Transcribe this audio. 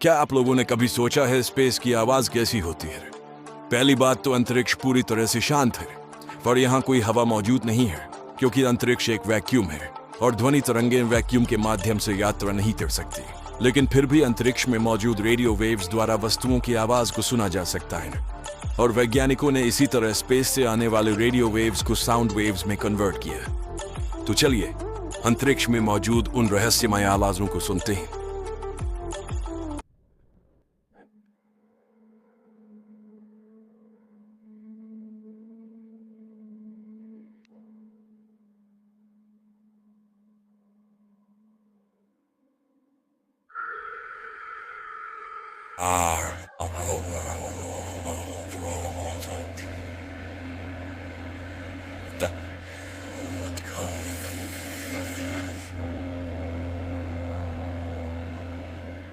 क्या आप लोगों ने कभी सोचा है स्पेस की आवाज कैसी होती है? पहली बात तो अंतरिक्ष पूरी तरह से शांत है और यहाँ कोई हवा मौजूद नहीं है, क्योंकि अंतरिक्ष एक वैक्यूम है और ध्वनि तरंगें वैक्यूम के माध्यम से यात्रा नहीं कर सकती। लेकिन फिर भी अंतरिक्ष में मौजूद रेडियो वेव्स द्वारा वस्तुओं की आवाज को सुना जा सकता है और वैज्ञानिकों ने इसी तरह स्पेस से आने वाले रेडियो वेव्स को साउंड वेव्स में कन्वर्ट किया। तो चलिए अंतरिक्ष में मौजूद उन रहस्यमय आवाजों को सुनते हैं।